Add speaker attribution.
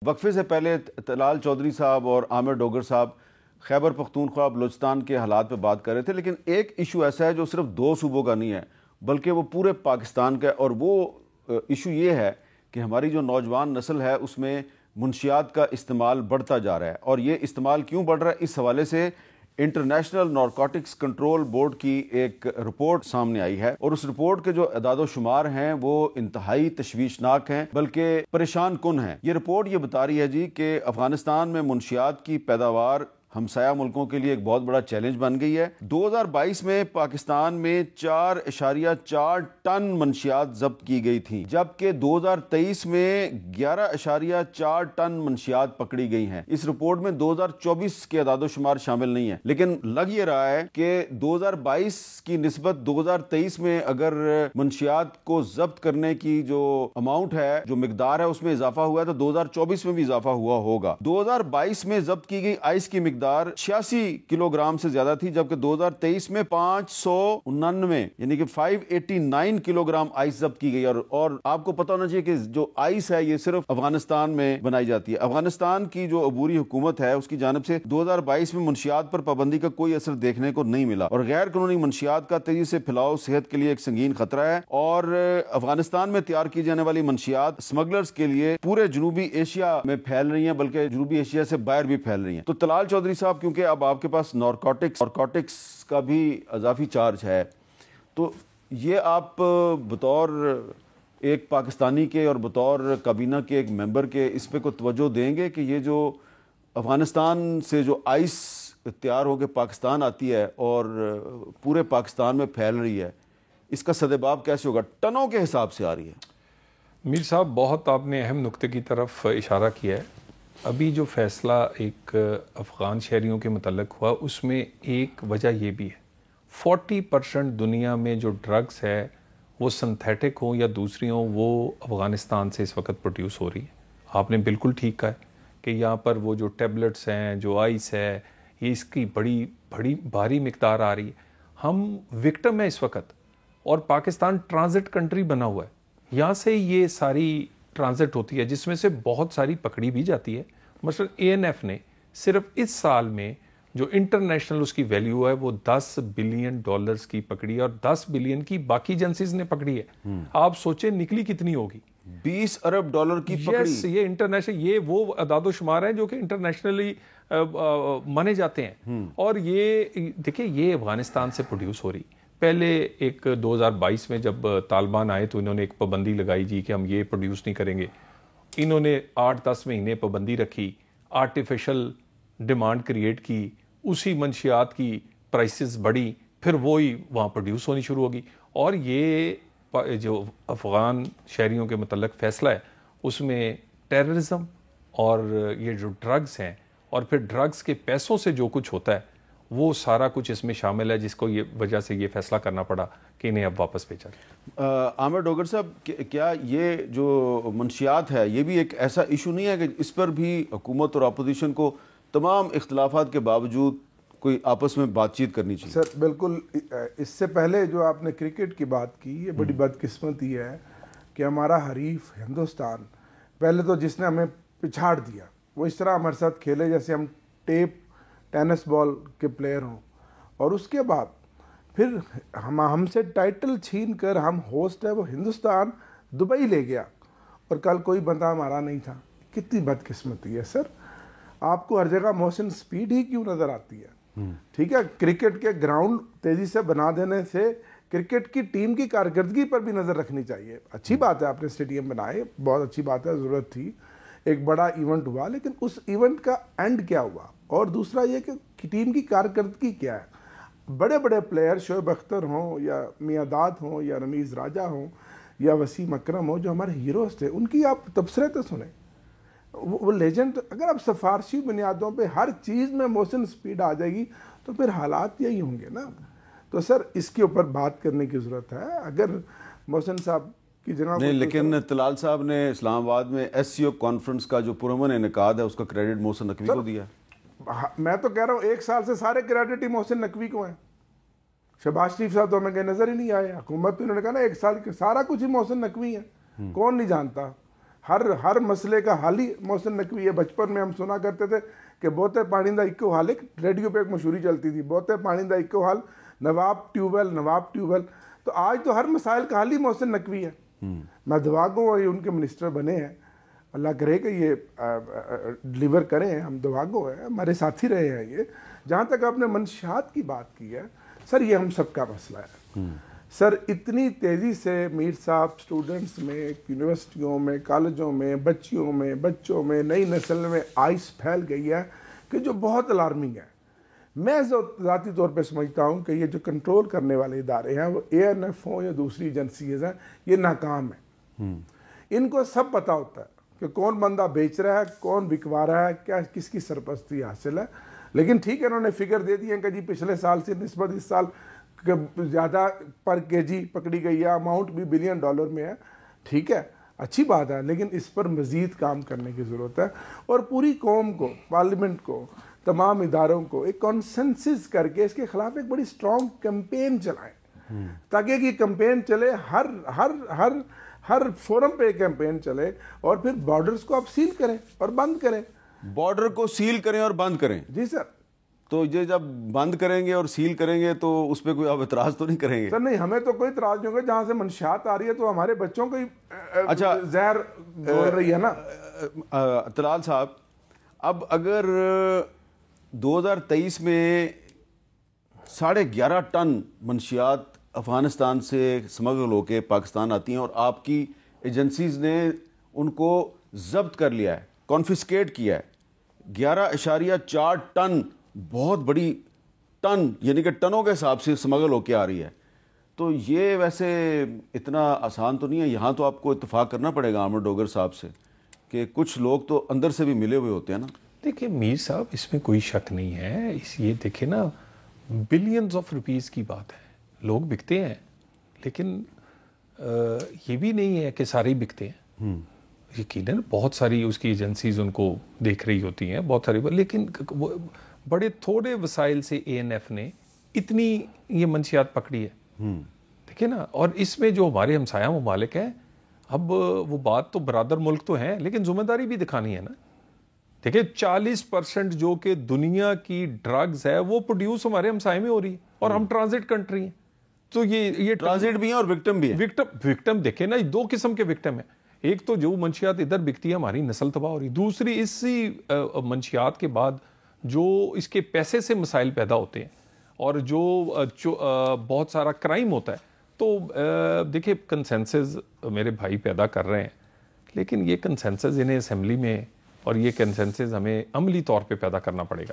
Speaker 1: وقفے سے پہلے طلال چودھری صاحب اور عامر ڈوگر صاحب خیبر پختونخوا بلوچستان کے حالات پہ بات کر رہے تھے، لیکن ایک ایشو ایسا ہے جو صرف دو صوبوں کا نہیں ہے بلکہ وہ پورے پاکستان کا ہے، اور وہ ایشو یہ ہے کہ ہماری جو نوجوان نسل ہے اس میں منشیات کا استعمال بڑھتا جا رہا ہے، اور یہ استعمال کیوں بڑھ رہا ہے، اس حوالے سے انٹرنیشنل نارکوٹکس کنٹرول بورڈ کی ایک رپورٹ سامنے آئی ہے، اور اس رپورٹ کے جو اعداد و شمار ہیں وہ انتہائی تشویشناک ہیں بلکہ پریشان کن ہیں۔ یہ رپورٹ یہ بتا رہی ہے جی کہ افغانستان میں منشیات کی پیداوار ہمسایہ ملکوں کے لیے ایک بہت بڑا چیلنج بن گئی ہے۔ 2022 میں پاکستان میں 4.4 ٹن منشیات ضبط کی گئی تھیں، جبکہ 2023 میں 11.4 ٹن منشیات پکڑی گئی ہیں۔ اس رپورٹ میں 2024 کے اعداد و شمار شامل نہیں ہیں، لیکن لگ یہ رہا ہے کہ 2022 کی نسبت 2023 میں اگر منشیات کو ضبط کرنے کی جو اماؤنٹ ہے، جو مقدار ہے، اس میں اضافہ ہوا ہے تو 2024 میں بھی اضافہ ہوا ہوگا۔ 2022 میں ضبط کی گئی آئس کی مقدار 86 کلو گرام سے زیادہ تھی، جبکہ 2023 میں 599 یعنی کہ 589 کلو گرام آئس ضبط کی گئی۔ اور آپ کو پتہ ہونا چاہیے کہ جو آئس ہے یہ صرف افغانستان میں بنائی جاتی ہے۔ افغانستان کی جو عبوری حکومت ہے اس کی جانب سے 2022 میں منشیات پر پابندی کا کوئی اثر دیکھنے کو نہیں ملا، اور غیر قانونی منشیات کا تیزی سے پھیلاؤ صحت کے لیے ایک سنگین خطرہ ہے، اور افغانستان میں تیار کی جانے والی منشیات اسمگلرز کے لیے پورے جنوبی ایشیا میں پھیل رہی ہیں، بلکہ جنوبی ایشیا سے باہر بھی پھیل رہی ہیں۔ تو طلال چودھری صاحب، کیونکہ اب آپ کے پاس نارکوٹکس کا بھی اضافی چارج ہے، تو یہ آپ بطور ایک پاکستانی کے اور بطور کابینہ کے ایک ممبر کے اس پہ کو توجہ دیں گے کہ یہ جو افغانستان سے جو آئس تیار ہو کے پاکستان آتی ہے اور پورے پاکستان میں پھیل رہی ہے، اس کا سدباب کیسے ہوگا؟ ٹنوں کے حساب سے آ رہی ہے۔
Speaker 2: میر صاحب، بہت آپ نے اہم نقطے کی طرف اشارہ کیا ہے۔ ابھی جو فیصلہ ایک افغان شہریوں کے متعلق ہوا، اس میں ایک وجہ یہ بھی ہے 40% دنیا میں جو ڈرگز ہے وہ سنتھیٹک ہوں یا دوسری ہوں، وہ افغانستان سے اس وقت پروڈیوس ہو رہی ہے۔ آپ نے بالکل ٹھیک کہا ہے کہ یہاں پر وہ جو ٹیبلٹس ہیں، جو آئس ہے، یہ اس کی بڑی بھاری مقدار آ رہی ہے۔ ہم وکٹم ہیں اس وقت، اور پاکستان ٹرانزٹ کنٹری بنا ہوا ہے، یہاں سے یہ ساری ٹرانزٹ ہوتی ہے، جس میں سے بہت ساری پکڑی بھی جاتی ہے۔ مثلا ANF نے صرف اس سال میں جو انٹرنیشنل اس کی ویلیو ہے وہ $10 بلین کی پکڑی ہے، اور 10 بلین کی باقی ایجنسیز نے پکڑی ہے۔ آپ سوچیں نکلی کتنی ہوگی؟
Speaker 1: $20 ارب کی پکڑی۔
Speaker 2: یس، یہ انٹرنیشنل، یہ وہ اعداد و شمار ہیں جو کہ انٹرنیشنلی مانے جاتے ہیں، اور یہ دیکھیں یہ افغانستان سے پروڈیوس ہو رہی۔ پہلے ایک 2022 میں جب طالبان آئے تو انہوں نے ایک پابندی لگائی جی کہ ہم یہ پروڈیوس نہیں کریں گے۔ انہوں نے 8-10 مہینے پابندی رکھی، آرٹیفیشل ڈیمانڈ کریٹ کی، اسی منشیات کی پرائسز بڑھی، پھر وہی وہاں پروڈیوس ہونی شروع ہوگی۔ اور یہ جو افغان شہریوں کے متعلق فیصلہ ہے اس میں ٹیررزم اور یہ جو ڈرگز ہیں، اور پھر ڈرگز کے پیسوں سے جو کچھ ہوتا ہے وہ سارا کچھ اس میں شامل ہے، جس کو یہ وجہ سے یہ فیصلہ کرنا پڑا کہ انہیں اب واپس بھیجا جائے۔
Speaker 1: عامر ڈوگر صاحب، کیا یہ جو منشیات ہے یہ بھی ایک ایسا ایشو نہیں ہے کہ اس پر بھی حکومت اور اپوزیشن کو تمام اختلافات کے باوجود کوئی آپس میں بات چیت کرنی چاہیے؟
Speaker 3: سر بالکل، اس سے پہلے جو آپ نے کرکٹ کی بات کی، یہ بڑی بدقسمتی ہے کہ ہمارا حریف ہندوستان پہلے تو جس نے ہمیں پچھاڑ دیا، وہ اس طرح ہمارے ساتھ کھیلے جیسے ہم ٹینس بال کے پلیئر ہوں، اور اس کے بعد پھر ہم سے ٹائٹل چھین کر ہم ہوسٹ ہے وہ ہندوستان دبئی لے گیا، اور کل کوئی بندہ ہمارا نہیں تھا۔ کتنی بدقسمتی ہے سر۔ آپ کو ہر جگہ محسن سپیڈ ہی کیوں نظر آتی ہے؟ ٹھیک ہے، کرکٹ کے گراؤنڈ تیزی سے بنا دینے سے کرکٹ کی ٹیم کی کارکردگی پر بھی نظر رکھنی چاہیے۔ اچھی بات ہے آپ نے اسٹیڈیم بنائے، بہت اچھی بات ہے، ضرورت تھی، ایک بڑا ایونٹ ہوا، لیکن اس ایونٹ کا اینڈ کیا ہوا؟ اور دوسرا یہ کہ ٹیم کی کارکردگی کیا ہے؟ بڑے بڑے پلیئر شعیب اختر ہوں یا میاداد ہوں یا رمیز راجہ ہوں یا وسیم اکرم ہوں، جو ہمارے ہیروز تھے، ان کی آپ تبصرے تو سنیں۔ وہ لیجنڈ، اگر آپ سفارشی بنیادوں پہ ہر چیز میں محسن سپیڈ آ جائے گی تو پھر حالات یہی ہوں گے نا۔ تو سر اس کے اوپر بات کرنے کی ضرورت ہے۔ اگر محسن صاحب کی جناب
Speaker 1: نہیں، لیکن طلال صاحب نے اسلام آباد میں SCO کانفرنس کا جو پرامن انعقاد ہے اس کا کریڈٹ محسن نقوی کو دیا۔
Speaker 3: میں تو کہہ رہا ہوں 1 سال سے سارے کریڈٹ ہی محسن نقوی کو ہیں۔ شہباز شریف صاحب تو ہمیں کہیں نظر ہی نہیں آئے، حکومت تو انہوں نے کہا نا 1 سال کے سارا کچھ ہی محسن نقوی ہے، کون نہیں جانتا۔ ہر مسئلے کا حل ہی محسن نقوی ہے. بچپن میں ہم سنا کرتے تھے کہ بوتے پانی دا اکو حل, ایک ریڈیو پہ ایک مشہوری چلتی تھی, بوتے پانی دا اکو حل, نواب ٹیوب ویل. تو آج تو ہر مسائل کا حل ہی محسن نقوی ہے. میں دعا گو یہ ان کے منسٹر بنے ہیں, اللہ کرے کہ یہ ڈلیور کریں, ہم دعا گو ہیں, ہمارے ساتھی رہے ہیں یہ. جہاں تک آپ نے منشیات کی بات کی ہے سر, یہ ہم سب کا مسئلہ ہے سر. اتنی تیزی سے میر صاحب اسٹوڈنٹس میں, یونیورسٹیوں میں, کالجوں میں, بچوں میں نئی نسل میں آئس پھیل گئی ہے کہ جو بہت الارمنگ ہے. میں ذاتی طور پہ سمجھتا ہوں کہ یہ جو کنٹرول کرنے والے ادارے ہیں وہ ANF ہوں یا دوسری ایجنسیز ہیں, یہ ناکام ہیں. ان کو سب پتہ ہوتا ہے کہ کون بندہ بیچ رہا ہے, کون بکوا رہا ہے, کیا کس کی سرپرستی حاصل ہے. لیکن ٹھیک ہے, انہوں نے فگر دے دی ہے کہ جی پچھلے سال سے نسبت اس سال زیادہ پر KG پکڑی گئی ہے, اماؤنٹ بھی $1 بلین میں ہے. ٹھیک ہے, اچھی بات ہے, لیکن اس پر مزید کام کرنے کی ضرورت ہے. اور پوری قوم کو, پارلیمنٹ کو, تمام اداروں کو ایک کانسنسس کر کے اس کے خلاف ایک بڑی اسٹرانگ کیمپین چلائیں, تاکہ یہ کیمپین چلے, ہر فورم پہ کیمپین چلے, اور پھر بارڈرز کو آپ سیل کریں اور بند کریں.
Speaker 1: بارڈر کو سیل کریں اور بند کریں.
Speaker 3: جی سر.
Speaker 1: تو یہ جب بند کریں گے اور سیل کریں گے تو اس پہ کوئی آپ اعتراض تو نہیں کریں گے؟
Speaker 3: سر نہیں, ہمیں تو کوئی اعتراض نہیں ہوگا. جہاں سے منشیات آ رہی ہے تو ہمارے بچوں کو
Speaker 1: اچھا
Speaker 3: زہر بول رہی ہے نا.
Speaker 1: طلال صاحب, اب اگر 2023 میں 11.5 ٹن منشیات افغانستان سے سمگل ہو کے پاکستان آتی ہیں اور آپ کی ایجنسیز نے ان کو ضبط کر لیا ہے, کانفسکیٹ کیا ہے, 11.4 ٹن, بہت بڑی ٹن, یعنی کہ ٹنوں کے حساب سے سمگل ہو کے آ رہی ہے. تو یہ ویسے اتنا آسان تو نہیں ہے. یہاں تو آپ کو اتفاق کرنا پڑے گا عامر ڈوگر صاحب سے کہ کچھ لوگ تو اندر سے بھی ملے ہوئے ہوتے ہیں نا.
Speaker 2: دیکھیں میر صاحب, اس میں کوئی شک نہیں ہے. یہ دیکھیں نا, بلینز آف روپیز کی بات ہے, لوگ بکتے ہیں, لیکن یہ بھی نہیں ہے کہ سارے ہی بکتے ہیں. یقیناً بہت ساری اس کی ایجنسیز ان کو دیکھ رہی ہوتی ہیں, بہت ساری, لیکن بڑے تھوڑے وسائل سے ANF نے اتنی یہ منشیات پکڑی ہے. دیکھیں نا, اور اس میں جو ہمارے ہمسایہ ممالک ہیں, اب وہ بات تو برادر ملک تو ہیں, لیکن ذمہ داری بھی دکھانی ہے نا. دیکھیں 40% جو کہ دنیا کی ڈرگز ہے وہ پروڈیوس ہمارے ہمسائے میں ہو رہی ہے, اور ہم ٹرانزٹ کنٹری ہیں. تو یہ
Speaker 1: ٹرانزٹ بھی ہیں اور وکٹم بھی ہیں.
Speaker 2: وکٹم دیکھیں نا, 2 قسم کے وکٹم ہیں. ایک تو جو منشیات ادھر بکتی ہے, ہماری نسل تباہ ہو رہی. دوسری اسی منشیات کے بعد جو اس کے پیسے سے مسائل پیدا ہوتے ہیں, اور جو بہت سارا کرائم ہوتا ہے. تو دیکھیں کنسنسس میرے بھائی پیدا کر رہے ہیں, لیکن یہ کنسنسس انہیں اسمبلی میں, اور یہ کنسنسس ہمیں عملی طور پہ پیدا کرنا پڑے گا.